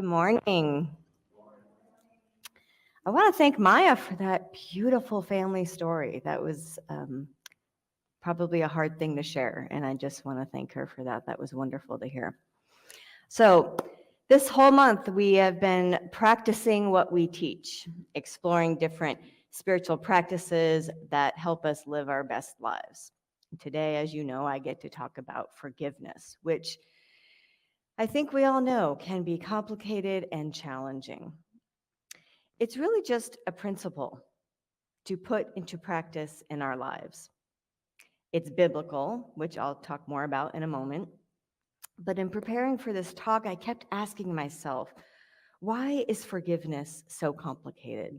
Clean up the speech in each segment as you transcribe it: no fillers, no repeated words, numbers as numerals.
Good morning. I want to thank Maya for that beautiful family story. That was probably a hard thing to share, and I just want to thank her for that. That was wonderful to hear. So, this whole month, we have been practicing what we teach, exploring different spiritual practices that help us live our best lives. Today, as you know, I get to talk about forgiveness, which I think we all know can be complicated and challenging. It's really just a principle to put into practice in our lives. It's biblical, which I'll talk more about in a moment. But in preparing for this talk, I kept asking myself, why is forgiveness so complicated?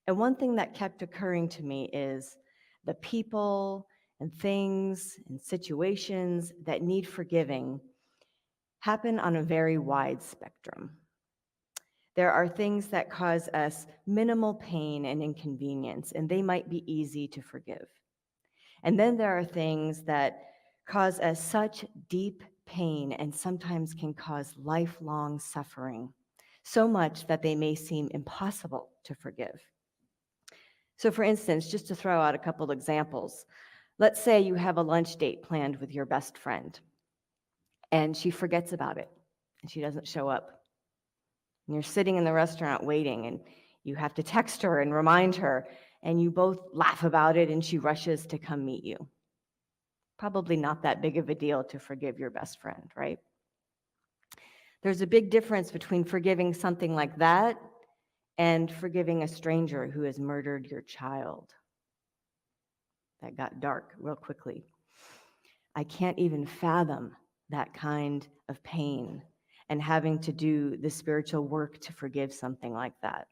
And one thing that kept occurring to me is the people and things and situations that need forgiving happen on a very wide spectrum. There are things that cause us minimal pain and inconvenience, and they might be easy to forgive. And then there are things that cause us such deep pain and sometimes can cause lifelong suffering, so much that they may seem impossible to forgive. So for instance, just to throw out a couple examples, let's say you have a lunch date planned with your best friend, and she forgets about it, and she doesn't show up. And you're sitting in the restaurant waiting, and you have to text her and remind her, and you both laugh about it, and she rushes to come meet you. Probably not that big of a deal to forgive your best friend, right? There's a big difference between forgiving something like that and forgiving a stranger who has murdered your child. That got dark real quickly. I can't even fathom that kind of pain and having to do the spiritual work to forgive something like that.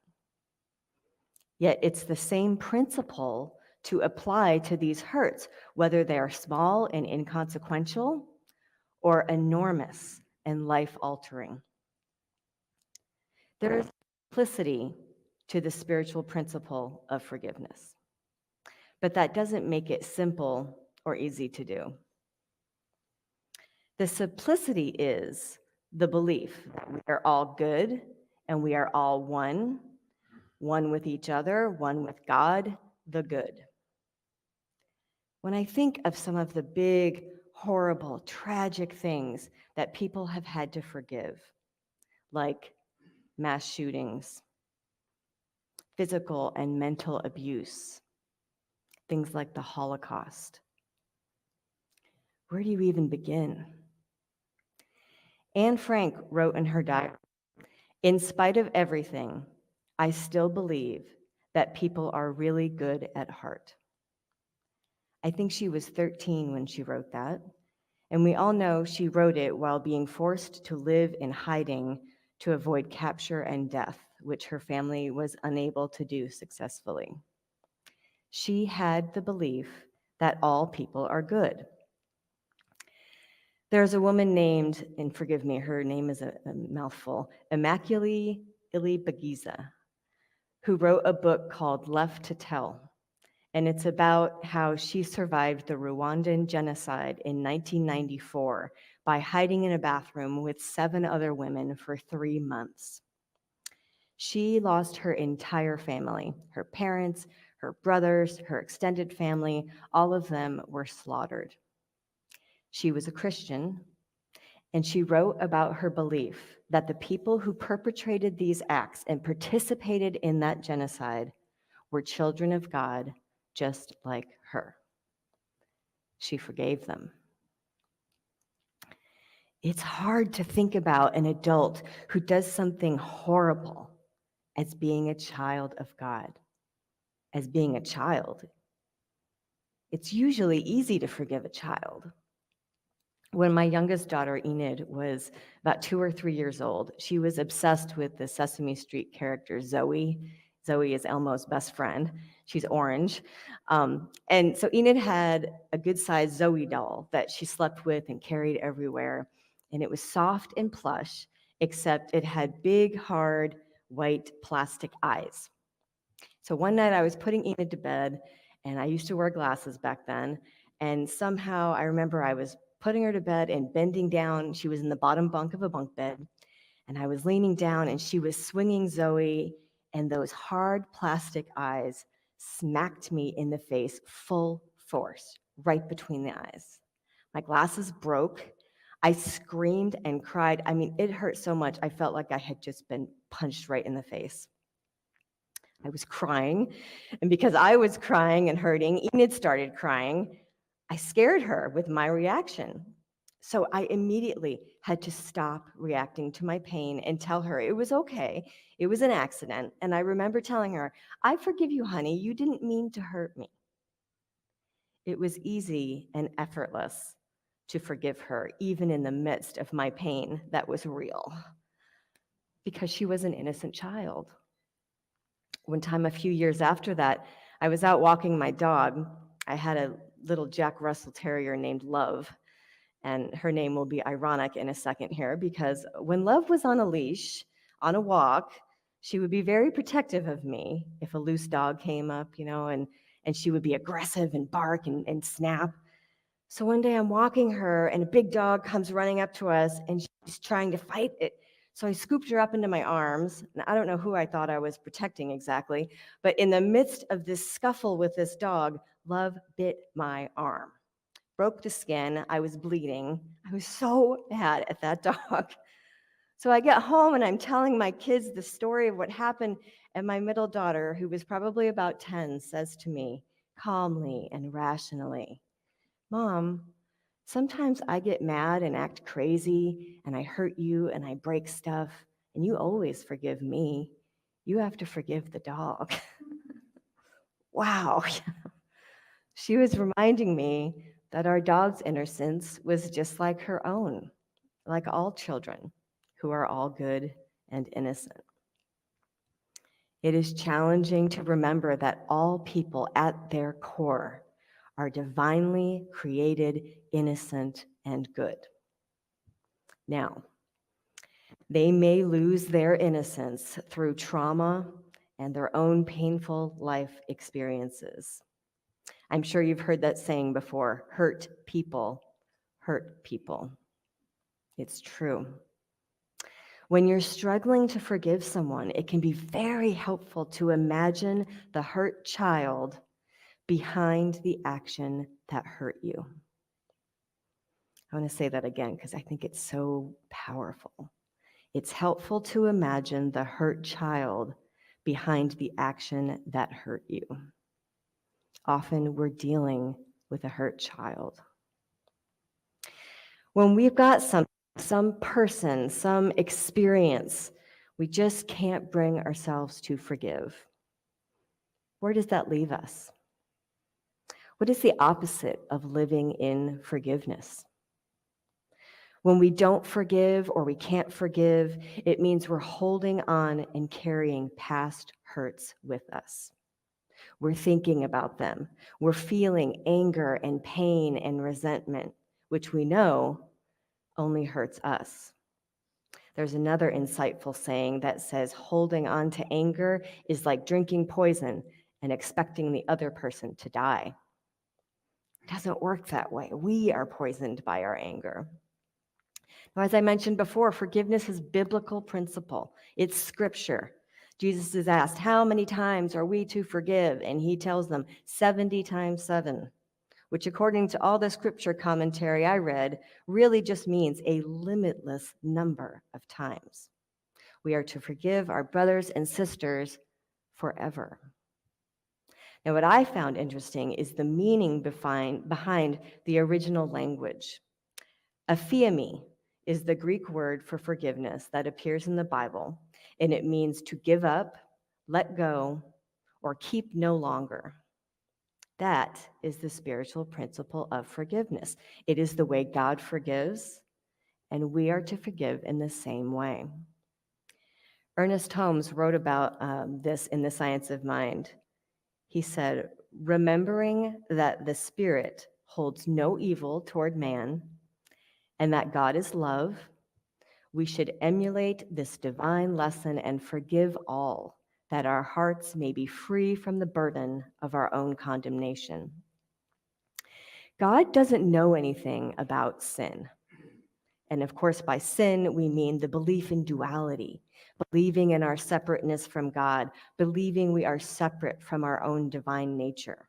Yet it's the same principle to apply to these hurts, whether they are small and inconsequential or enormous and life-altering. There is simplicity to the spiritual principle of forgiveness, but that doesn't make it simple or easy to do. The simplicity is the belief that we are all good and we are all one with each other, one with God, the good. When I think of some of the big, horrible, tragic things that people have had to forgive, like mass shootings, physical and mental abuse, things like the Holocaust, where do you even begin? Anne Frank wrote in her diary, "In spite of everything, I still believe that people are really good at heart." I think she was 13 when she wrote that, and we all know she wrote it while being forced to live in hiding to avoid capture and death, which her family was unable to do successfully. She had the belief that all people are good. There's a woman named, and forgive me, her name is a mouthful, Immaculée Ilibagiza, who wrote a book called Left to Tell. And it's about how she survived the Rwandan genocide in 1994 by hiding in a bathroom with 7 other women for 3 months. She lost her entire family, her parents, her brothers, her extended family, all of them were slaughtered. She was a Christian, and she wrote about her belief that the people who perpetrated these acts and participated in that genocide were children of God, just like her. She forgave them. It's hard to think about an adult who does something horrible as being a child of God, as being a child. It's usually easy to forgive a child. When my youngest daughter, Enid, was about 2 or 3 years old, she was obsessed with the Sesame Street character Zoe. Zoe is Elmo's best friend. She's orange. And so Enid had a good-sized Zoe doll that she slept with and carried everywhere. And it was soft and plush, except it had big, hard, white plastic eyes. So one night I was putting Enid to bed, and I used to wear glasses back then, and somehow I remember I was putting her to bed and bending down. She was in the bottom bunk of a bunk bed, And I was leaning down, and she was swinging Zoe, and those hard plastic eyes smacked me in the face full force, right between the eyes. My glasses broke. I screamed and cried. I mean, it hurt so much, I felt like I had just been punched right in the face. I was crying, and because I was crying and hurting, Enid started crying. I scared her with my reaction. So I immediately had to stop reacting to my pain and tell her it was okay. It was an accident. And I remember telling her, I forgive you, honey. You didn't mean to hurt me. It was easy and effortless to forgive her, even in the midst of my pain that was real, because she was an innocent child. One time, a few years after that, I was out walking my dog. I had a little Jack Russell Terrier named Love, and her name will be ironic in a second here, because when Love was on a leash, on a walk, she would be very protective of me if a loose dog came up, and she would be aggressive and bark and snap. So one day I'm walking her, and a big dog comes running up to us, and she's trying to fight it. So I scooped her up into my arms, and I don't know who I thought I was protecting exactly, but in the midst of this scuffle with this dog, Love bit my arm, broke the skin. I was bleeding. I was so mad at that dog. So I get home, and I'm telling my kids the story of what happened, and my middle daughter, who was probably about 10, says to me, calmly and rationally, Mom, sometimes I get mad and act crazy, and I hurt you, and I break stuff, and you always forgive me. You have to forgive the dog. Wow. She was reminding me that our dog's innocence was just like her own, like all children who are all good and innocent. It is challenging to remember that all people at their core are divinely created, innocent, and good. Now, they may lose their innocence through trauma and their own painful life experiences. I'm sure you've heard that saying before, hurt people hurt people. It's true. When you're struggling to forgive someone, it can be very helpful to imagine the hurt child behind the action that hurt you. I want to say that again because I think it's so powerful. It's helpful to imagine the hurt child behind the action that hurt you. Often we're dealing with a hurt child. When we've got some person, some experience, we just can't bring ourselves to forgive. Where does that leave us? What is the opposite of living in forgiveness? When we don't forgive or we can't forgive, it means we're holding on and carrying past hurts with us. We're thinking about them. We're feeling anger and pain and resentment, which we know only hurts us. There's another insightful saying that says holding on to anger is like drinking poison and expecting the other person to die. It doesn't work that way. We are poisoned by our anger. Now, as I mentioned before, forgiveness is biblical principle. It's scripture. Jesus is asked, how many times are we to forgive? And he tells them 70 times 7, which according to all the scripture commentary I read, really just means a limitless number of times. We are to forgive our brothers and sisters forever. Now, what I found interesting is the meaning behind the original language. Aphiemi is the Greek word for forgiveness that appears in the Bible, and it means to give up, let go, or keep no longer. That is the spiritual principle of forgiveness. It is the way God forgives, and we are to forgive in the same way. Ernest Holmes wrote about this in The Science of Mind. He said, remembering that the Spirit holds no evil toward man and that God is love, we should emulate this divine lesson and forgive all, that our hearts may be free from the burden of our own condemnation. God doesn't know anything about sin, And of course, by sin, we mean the belief in duality, believing in our separateness from God, believing we are separate from our own divine nature.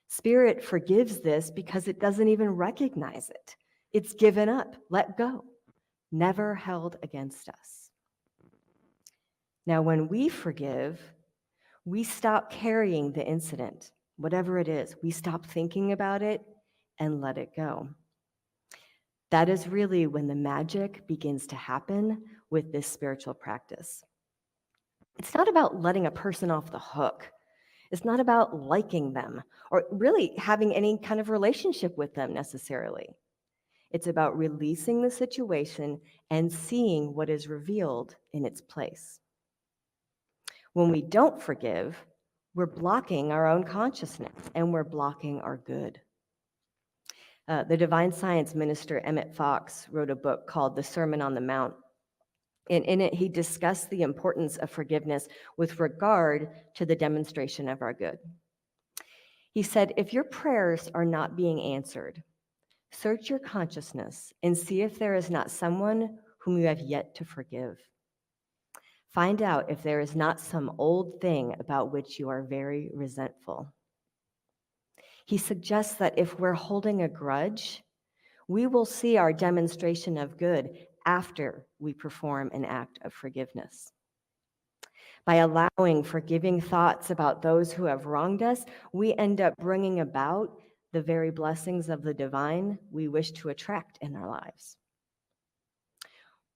Spirit forgives this because it doesn't even recognize it. It's given up, let go, never held against us. Now, when we forgive, we stop carrying the incident, whatever it is. We stop thinking about it and let it go. That is really when the magic begins to happen with this spiritual practice. It's not about letting a person off the hook. It's not about liking them or really having any kind of relationship with them necessarily. It's about releasing the situation and seeing what is revealed in its place. When we don't forgive, we're blocking our own consciousness and we're blocking our good. The divine science minister Emmett Fox wrote a book called The Sermon on the Mount. And in it, he discussed the importance of forgiveness with regard to the demonstration of our good. He said, if your prayers are not being answered, search your consciousness and see if there is not someone whom you have yet to forgive. Find out if there is not some old thing about which you are very resentful. He suggests that if we're holding a grudge, we will see our demonstration of good after we perform an act of forgiveness. By allowing forgiving thoughts about those who have wronged us, we end up bringing about the very blessings of the divine we wish to attract in our lives.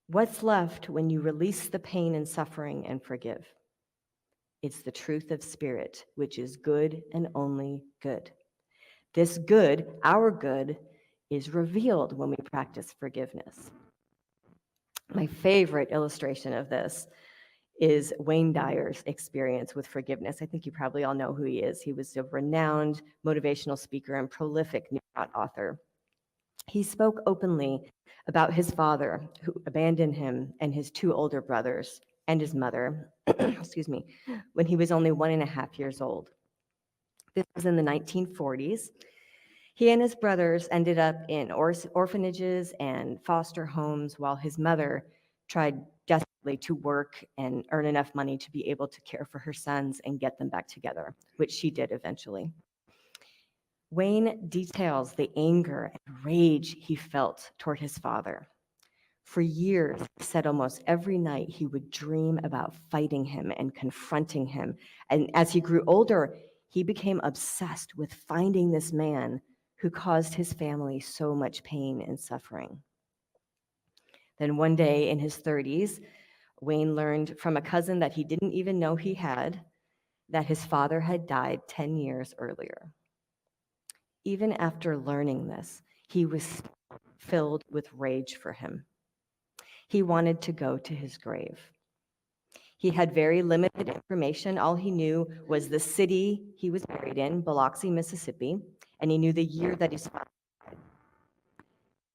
What's left when you release the pain and suffering and forgive? It's the truth of spirit, which is good and only good. This good, our good, is revealed when we practice forgiveness. My favorite illustration of this is Wayne Dyer's experience with forgiveness. I think you probably all know who he is. He was a renowned motivational speaker and prolific New Thought author. He spoke openly about his father, who abandoned him, and his two older brothers, and his mother, excuse me, when he was only 1.5 years old. This was in the 1940s. He and his brothers ended up in orphanages and foster homes while his mother tried desperately to work and earn enough money to be able to care for her sons and get them back together, which she did eventually. Wayne details the anger and rage he felt toward his father. For years, he said almost every night he would dream about fighting him and confronting him. And as he grew older, he became obsessed with finding this man who caused his family so much pain and suffering. Then one day in his 30s, Wayne learned from a cousin that he didn't even know he had that his father had died 10 years earlier. Even after learning this, he was filled with rage for him. He wanted to go to his grave. He had very limited information. All he knew was the city he was buried in, Biloxi, Mississippi, and he knew the year that his father died.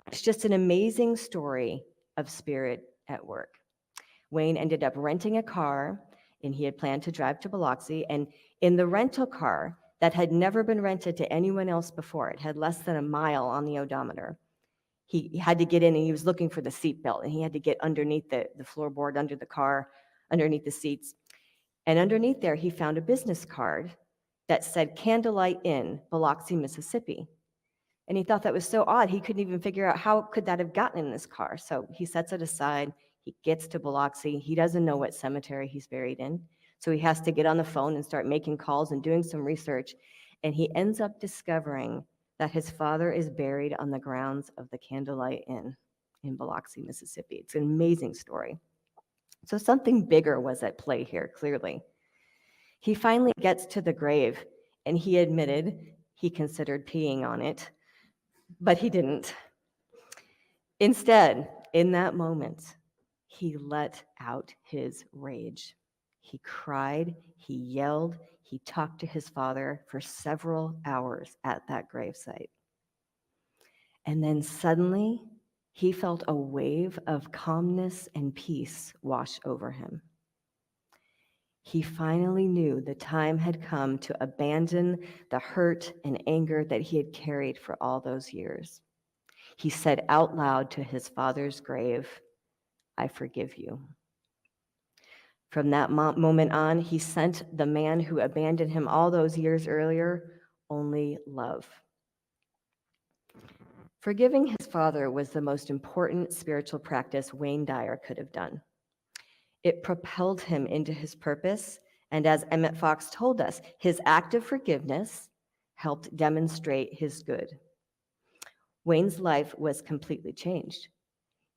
It's just an amazing story of spirit at work. Wayne ended up renting a car, and he had planned to drive to Biloxi, and in the rental car that had never been rented to anyone else before, it had less than a mile on the odometer, he had to get in and he was looking for the seat belt and he had to get underneath the floorboard under the car, underneath the seats. And underneath there, he found a business card that said Candlelight Inn, Biloxi, Mississippi. And he thought that was so odd. He couldn't even figure out how could that have gotten in this car. So he sets it aside. He gets to Biloxi. He doesn't know what cemetery he's buried in. So he has to get on the phone and start making calls and doing some research. And he ends up discovering that his father is buried on the grounds of the Candlelight Inn in Biloxi, Mississippi. It's an amazing story. So something bigger was at play here, clearly. He finally gets to the grave, and he admitted he considered peeing on it, but he didn't. Instead, in that moment, he let out his rage. He cried, he yelled, he talked to his father for several hours at that gravesite. And then suddenly, he felt a wave of calmness and peace wash over him. He finally knew the time had come to abandon the hurt and anger that he had carried for all those years. He said out loud to his father's grave, "I forgive you." From that moment on, he sent the man who abandoned him all those years earlier only love. Forgiving his father was the most important spiritual practice Wayne Dyer could have done. It propelled him into his purpose, and as Emmett Fox told us, his act of forgiveness helped demonstrate his good. Wayne's life was completely changed.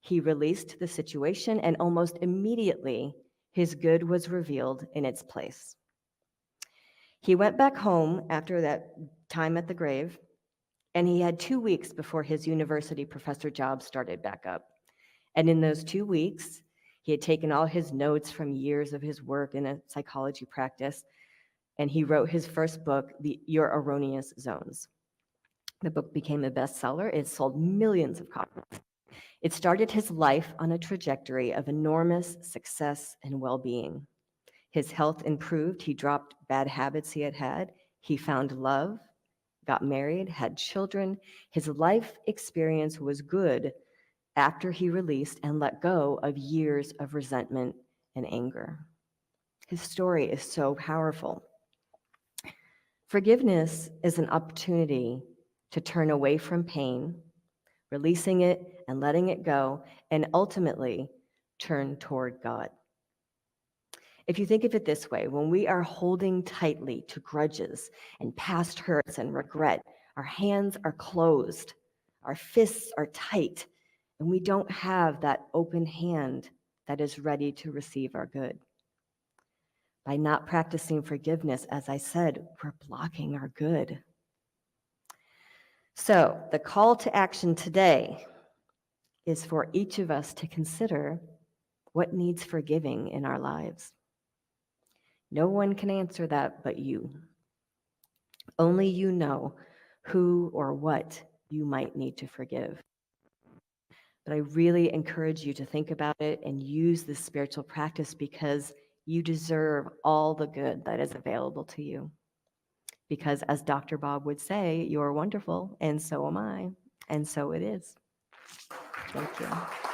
He released the situation, and almost immediately, his good was revealed in its place. He went back home after that time at the grave, and he had 2 weeks before his university professor job started back up. And in those 2 weeks, he had taken all his notes from years of his work in a psychology practice, and he wrote his first book, Your Erroneous Zones. The book became a bestseller. It sold millions of copies. It started his life on a trajectory of enormous success and well-being. His health improved. He dropped bad habits he had had. He found love, got married, had children. His life experience was good after he released and let go of years of resentment and anger. His story is so powerful. Forgiveness is an opportunity to turn away from pain, releasing it and letting it go, and ultimately turn toward God. If you think of it this way, when we are holding tightly to grudges and past hurts and regret, our hands are closed, our fists are tight, and we don't have that open hand that is ready to receive our good. By not practicing forgiveness, as I said, we're blocking our good. So the call to action today is for each of us to consider what needs forgiving in our lives. No one can answer that but you. Only you know who or what you might need to forgive. But I really encourage you to think about it and use this spiritual practice because you deserve all the good that is available to you. Because as Dr. Bob would say, you're wonderful, and so am I, and so it is. Thank you.